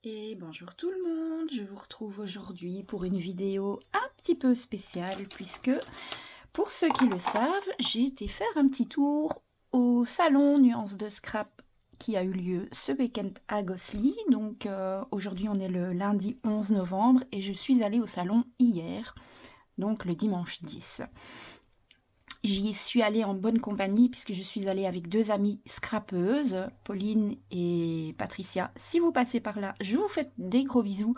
Et bonjour tout le monde, je vous retrouve aujourd'hui pour une vidéo un petit peu spéciale puisque, pour ceux qui le savent, j'ai été faire un petit tour au salon Nuances de Scrap qui a eu lieu ce week-end à Gosselies. Donc aujourd'hui on est le lundi 11 novembre et je suis allée au salon hier, donc le dimanche 10. J'y suis allée en bonne compagnie puisque je suis allée avec deux amies scrapeuses, Pauline et Patricia. Si vous passez par là, je vous fais des gros bisous,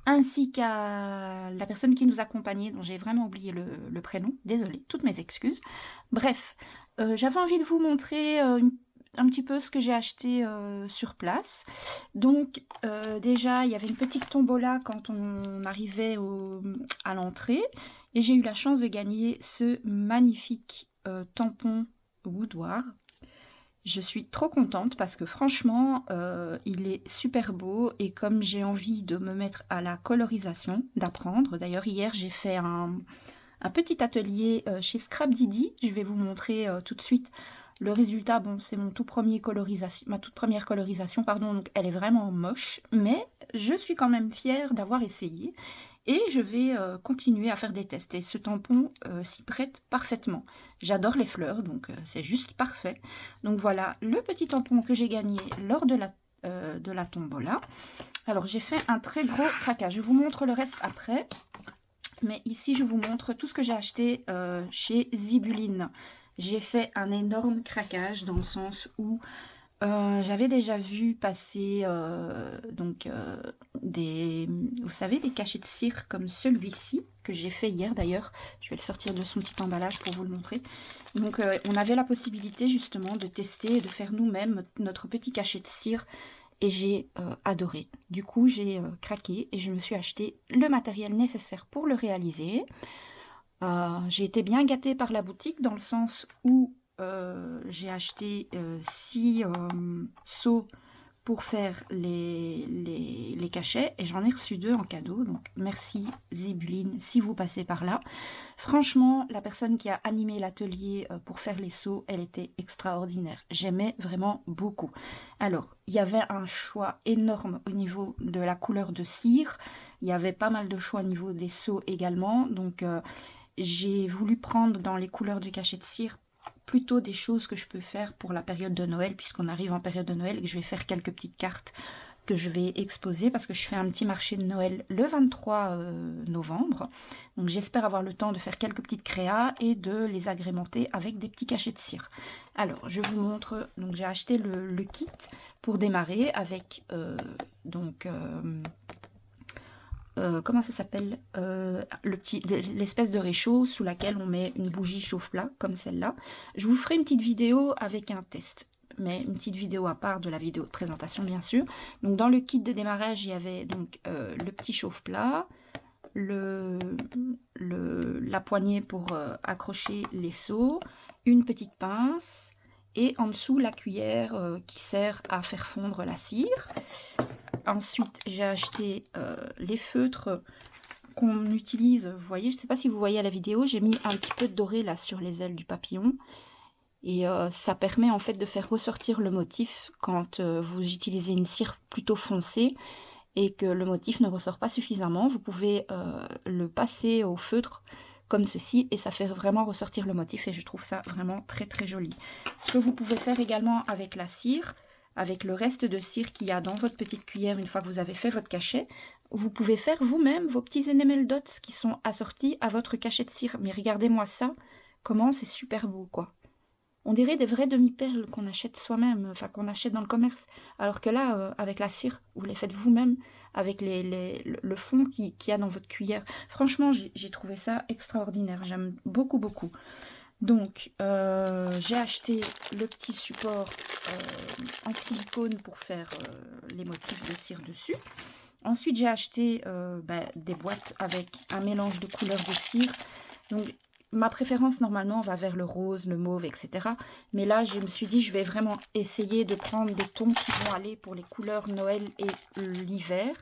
ainsi qu'à la personne qui nous accompagnait, dont j'ai vraiment oublié le prénom. Désolée, toutes mes excuses. Bref, j'avais envie de vous montrer un petit peu ce que j'ai acheté sur place. Donc déjà, il y avait une petite tombola quand on arrivait à l'entrée. Et j'ai eu la chance de gagner ce magnifique tampon boudoir. Je suis trop contente parce que franchement, il est super beau et comme j'ai envie de me mettre à la colorisation, d'apprendre. D'ailleurs, hier, j'ai fait un petit atelier chez Scrap Didi. Je vais vous montrer tout de suite le résultat. Bon, c'est ma toute première colorisation, pardon, donc elle est vraiment moche, mais je suis quand même fière d'avoir essayé. Et je vais continuer à faire des tests. Et ce tampon s'y prête parfaitement. J'adore les fleurs, donc c'est juste parfait. Donc voilà le petit tampon que j'ai gagné lors de la tombola. Alors j'ai fait un très gros craquage. Je vous montre le reste après. Mais ici, je vous montre tout ce que j'ai acheté chez Zibuline. J'ai fait un énorme craquage dans le sens où j'avais déjà vu passer vous savez, des cachets de cire comme celui-ci, que j'ai fait hier d'ailleurs. Je vais le sortir de son petit emballage pour vous le montrer. Donc on avait la possibilité justement de tester et de faire nous-mêmes notre petit cachet de cire. Et j'ai adoré. Du coup, j'ai craqué et je me suis acheté le matériel nécessaire pour le réaliser. J'ai été bien gâtée par la boutique dans le sens où j'ai acheté 6 seaux pour faire les cachets et j'en ai reçu 2 en cadeau. Donc merci Zibuline si vous passez par là. Franchement, la personne qui a animé l'atelier pour faire les seaux, elle était extraordinaire. J'aimais vraiment beaucoup. Alors, il y avait un choix énorme au niveau de la couleur de cire. Il y avait pas mal de choix au niveau des seaux également. Donc, j'ai voulu prendre dans les couleurs du cachet de cire plutôt des choses que je peux faire pour la période de Noël, puisqu'on arrive en période de Noël et que je vais faire quelques petites cartes que je vais exposer parce que je fais un petit marché de Noël le 23 novembre. Donc j'espère avoir le temps de faire quelques petites créas et de les agrémenter avec des petits cachets de cire. Alors je vous montre, donc j'ai acheté le kit pour démarrer avec comment ça s'appelle, l'espèce de réchaud sous laquelle on met une bougie chauffe-plat comme celle-là. Je vous ferai une petite vidéo avec un test, mais une petite vidéo à part de la vidéo de présentation bien sûr. Donc dans le kit de démarrage, il y avait donc le petit chauffe-plat, la poignée pour accrocher les seaux, une petite pince et en dessous la cuillère qui sert à faire fondre la cire. Ensuite, j'ai acheté les feutres qu'on utilise. Vous voyez, je ne sais pas si vous voyez à la vidéo, j'ai mis un petit peu de doré là sur les ailes du papillon. Et ça permet en fait de faire ressortir le motif quand vous utilisez une cire plutôt foncée et que le motif ne ressort pas suffisamment. Vous pouvez le passer au feutre comme ceci et ça fait vraiment ressortir le motif et je trouve ça vraiment très très joli. Ce que vous pouvez faire également avec la cire, avec le reste de cire qu'il y a dans votre petite cuillère une fois que vous avez fait votre cachet, vous pouvez faire vous-même vos petits enamel dots qui sont assortis à votre cachet de cire. Mais regardez-moi ça, comment c'est super beau quoi. On dirait des vraies demi-perles qu'on achète soi-même, enfin qu'on achète dans le commerce. Alors que là, avec la cire, vous les faites vous-même avec le fond qu'il y a dans votre cuillère. Franchement, j'ai trouvé ça extraordinaire. J'aime beaucoup, beaucoup. Donc, j'ai acheté le petit support en silicone pour faire les motifs de cire dessus. Ensuite, j'ai acheté des boîtes avec un mélange de couleurs de cire. Donc, ma préférence, normalement, va vers le rose, le mauve, etc. Mais là, je me suis dit, je vais vraiment essayer de prendre des tons qui vont aller pour les couleurs Noël et l'hiver.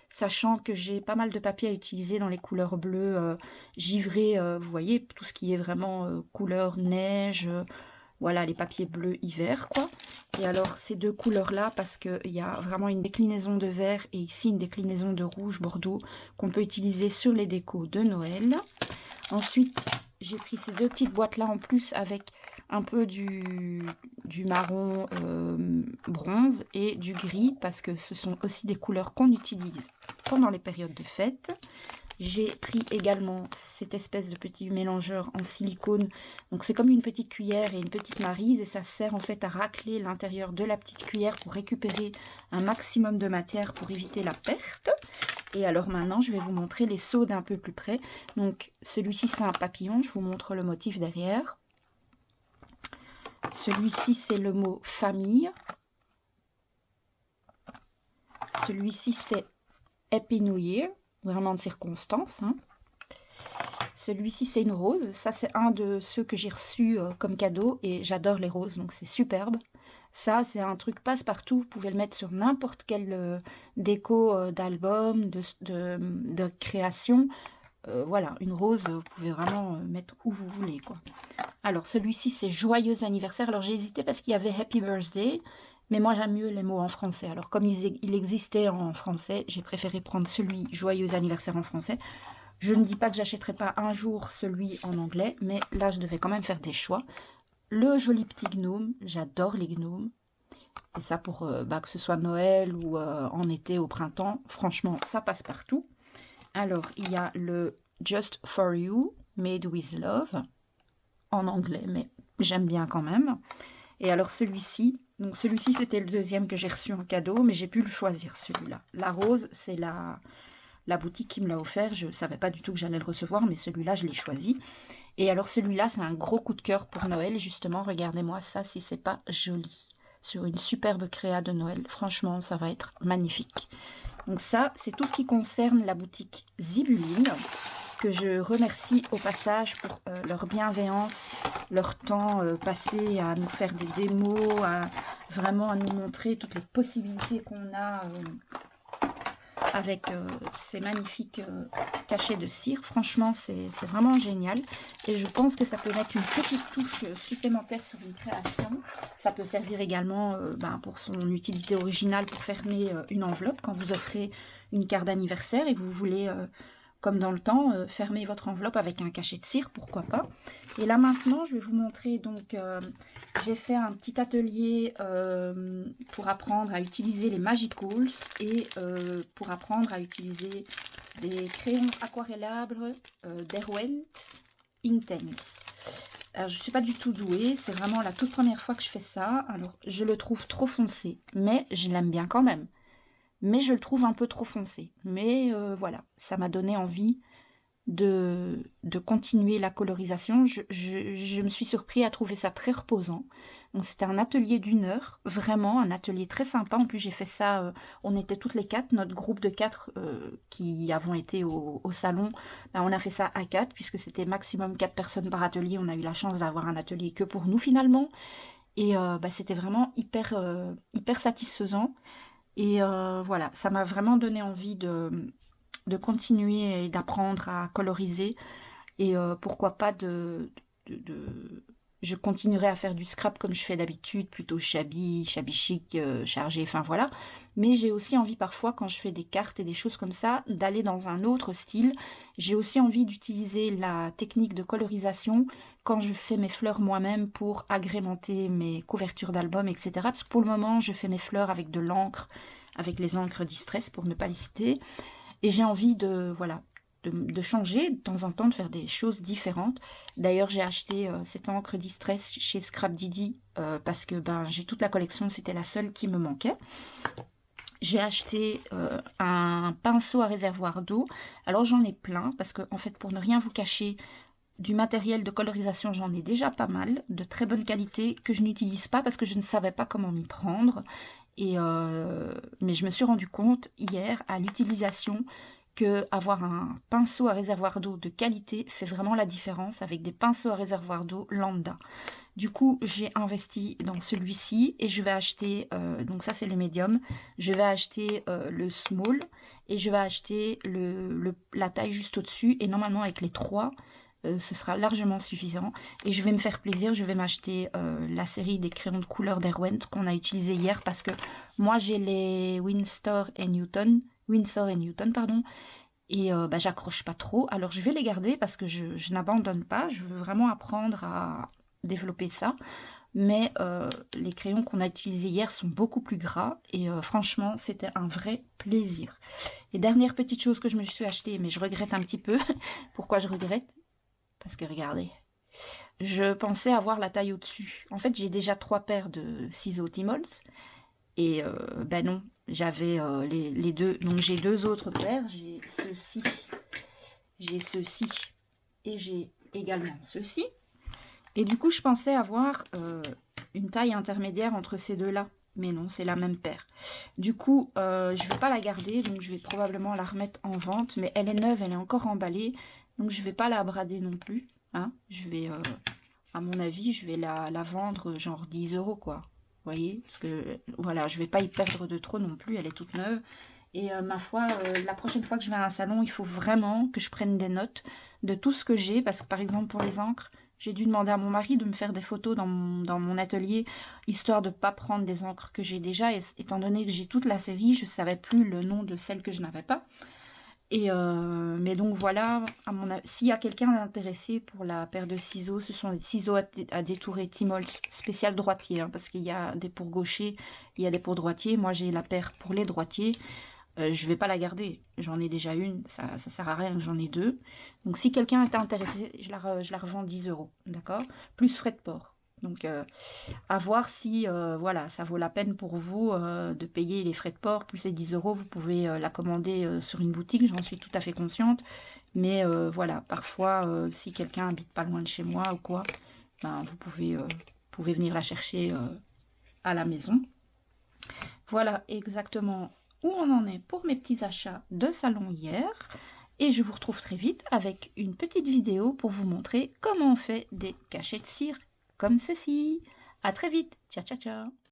Sachant que j'ai pas mal de papier à utiliser dans les couleurs bleues givrées. Vous voyez, tout ce qui est vraiment couleur neige, voilà, les papiers bleus hiver, quoi. Et alors, ces deux couleurs-là, parce qu'il y a vraiment une déclinaison de vert et ici une déclinaison de rouge bordeaux qu'on peut utiliser sur les décos de Noël. Ensuite, j'ai pris ces deux petites boîtes-là en plus avec un peu du marron bronze et du gris parce que ce sont aussi des couleurs qu'on utilise pendant les périodes de fête. J'ai pris également cette espèce de petit mélangeur en silicone. Donc c'est comme une petite cuillère et une petite maryse et ça sert en fait à racler l'intérieur de la petite cuillère pour récupérer un maximum de matière pour éviter la perte. Et alors maintenant, je vais vous montrer les seaux d'un peu plus près. Donc celui-ci, c'est un papillon. Je vous montre le motif derrière. Celui-ci, c'est le mot famille. Celui-ci, c'est Happy New Year. Vraiment de circonstance. Hein. Celui-ci, c'est une rose. Ça, c'est un de ceux que j'ai reçus comme cadeau. Et j'adore les roses, donc c'est superbe. Ça, c'est un truc passe-partout. Vous pouvez le mettre sur n'importe quelle déco d'album, de création. Voilà, une rose, vous pouvez vraiment mettre où vous voulez, quoi. Alors, celui-ci, c'est Joyeux anniversaire. Alors, j'ai hésité parce qu'il y avait Happy Birthday. Mais moi, j'aime mieux les mots en français. Alors, comme il existait en français, j'ai préféré prendre celui Joyeux anniversaire en français. Je ne dis pas que j'achèterai pas un jour celui en anglais, mais là, je devais quand même faire des choix. Le joli petit gnome, j'adore les gnomes. Et ça, pour que ce soit Noël ou en été, au printemps, franchement, ça passe partout. Alors, il y a le Just For You, Made With Love, en anglais, mais j'aime bien quand même. Et alors celui-ci, donc celui-ci c'était le deuxième que j'ai reçu en cadeau, mais j'ai pu le choisir celui-là. La rose, c'est la boutique qui me l'a offert, je ne savais pas du tout que j'allais le recevoir, mais celui-là je l'ai choisi. Et alors celui-là, c'est un gros coup de cœur pour Noël, justement, regardez-moi ça si c'est pas joli. Sur une superbe créa de Noël, franchement ça va être magnifique. Donc ça, c'est tout ce qui concerne la boutique Zibuline, que je remercie au passage pour leur bienveillance, leur temps passé à nous faire des démos, vraiment à nous montrer toutes les possibilités qu'on a avec ces magnifiques cachets de cire. Franchement, c'est vraiment génial. Et je pense que ça peut mettre une petite touche supplémentaire sur une création. Ça peut servir également pour son utilité originale pour fermer une enveloppe quand vous offrez une carte d'anniversaire et que vous voulez... comme dans le temps, fermez votre enveloppe avec un cachet de cire, pourquoi pas. Et là maintenant, je vais vous montrer, donc j'ai fait un petit atelier pour apprendre à utiliser les Magicals et pour apprendre à utiliser des crayons aquarellables Derwent Intense. Alors, je ne suis pas du tout douée, c'est vraiment la toute première fois que je fais ça. Alors, je le trouve trop foncé, mais je l'aime bien quand même. Mais je le trouve un peu trop foncé. Mais voilà, ça m'a donné envie de continuer la colorisation. Je me suis surpris à trouver ça très reposant. Donc c'était un atelier d'1 heure, vraiment un atelier très sympa. En plus j'ai fait ça, on était toutes les 4, notre groupe de 4 qui avons été au salon. Là, on a fait ça à 4 puisque c'était maximum 4 personnes par atelier. On a eu la chance d'avoir un atelier que pour nous finalement. Et c'était vraiment hyper satisfaisant. Et voilà, ça m'a vraiment donné envie de continuer et d'apprendre à coloriser. Et pourquoi pas je continuerai à faire du scrap comme je fais d'habitude, plutôt shabby chic, chargé, enfin voilà. Mais j'ai aussi envie parfois, quand je fais des cartes et des choses comme ça, d'aller dans un autre style. J'ai aussi envie d'utiliser la technique de colorisation quand je fais mes fleurs moi-même pour agrémenter mes couvertures d'albums, etc. Parce que pour le moment, je fais mes fleurs avec de l'encre, avec les encres Distress pour ne pas les citer. Et j'ai envie de, voilà, de changer de temps en temps, de faire des choses différentes. D'ailleurs, j'ai acheté cette encre Distress chez Scrap Didi parce que j'ai toute la collection, c'était la seule qui me manquait. J'ai acheté un pinceau à réservoir d'eau. Alors j'en ai plein parce que en fait, pour ne rien vous cacher, du matériel de colorisation, j'en ai déjà pas mal, de très bonne qualité, que je n'utilise pas parce que je ne savais pas comment m'y prendre. Et mais je me suis rendu compte hier à l'utilisation que avoir un pinceau à réservoir d'eau de qualité fait vraiment la différence avec des pinceaux à réservoir d'eau lambda. Du coup, j'ai investi dans celui-ci et je vais acheter, donc ça c'est le médium, je vais acheter le small et je vais acheter la taille juste au-dessus. Et normalement avec les trois, ce sera largement suffisant. Et je vais me faire plaisir, je vais m'acheter la série des crayons de couleur d'Erwent qu'on a utilisé hier, parce que moi j'ai les Winsor et Newton, pardon, et bah, j'accroche pas trop. Alors je vais les garder parce que je n'abandonne pas, je veux vraiment apprendre à développer ça. Mais les crayons qu'on a utilisés hier sont beaucoup plus gras et franchement c'était un vrai plaisir. Et dernière petite chose que je me suis acheté, mais je regrette un petit peu. Pourquoi je regrette? Parce que regardez, je pensais avoir la taille au-dessus. En fait j'ai déjà 3 paires de ciseaux Timols. Et ben non, j'avais les deux. Donc j'ai 2 autres paires. J'ai ceci et j'ai également ceci. Et du coup, je pensais avoir une taille intermédiaire entre ces deux-là. Mais non, c'est la même paire. Du coup, je ne vais pas la garder. Donc, je vais probablement la remettre en vente. Mais elle est neuve, elle est encore emballée. Donc, je ne vais pas la brader non plus. Hein. Je vais, à mon avis, je vais la vendre genre 10 €, quoi. Vous voyez? Parce que, voilà, je ne vais pas y perdre de trop non plus. Elle est toute neuve. Et ma foi, la prochaine fois que je vais à un salon, il faut vraiment que je prenne des notes de tout ce que j'ai. Parce que, par exemple, pour les encres, j'ai dû demander à mon mari de me faire des photos dans mon atelier, histoire de ne pas prendre des encres que j'ai déjà. Et, étant donné que j'ai toute la série, je ne savais plus le nom de celle que je n'avais pas. Et mais donc voilà, s'il y a quelqu'un d'intéressé pour la paire de ciseaux, ce sont des ciseaux à détourer Timols spécial droitier. Hein, parce qu'il y a des pour gauchers, il y a des pour droitiers. Moi j'ai la paire pour les droitiers. Je vais pas la garder, j'en ai déjà une, ça sert à rien que j'en ai 2. Donc si quelqu'un est intéressé, je la revends 10 €, d'accord? Plus frais de port. Donc à voir si voilà, ça vaut la peine pour vous de payer les frais de port, plus les 10 €, vous pouvez la commander sur une boutique, j'en suis tout à fait consciente. Mais voilà, parfois si quelqu'un habite pas loin de chez moi ou quoi, ben, vous pouvez venir la chercher à la maison. Voilà exactement où on en est pour mes petits achats de salon hier. Et je vous retrouve très vite avec une petite vidéo pour vous montrer comment on fait des cachets de cire comme ceci. À très vite. Ciao, ciao, ciao.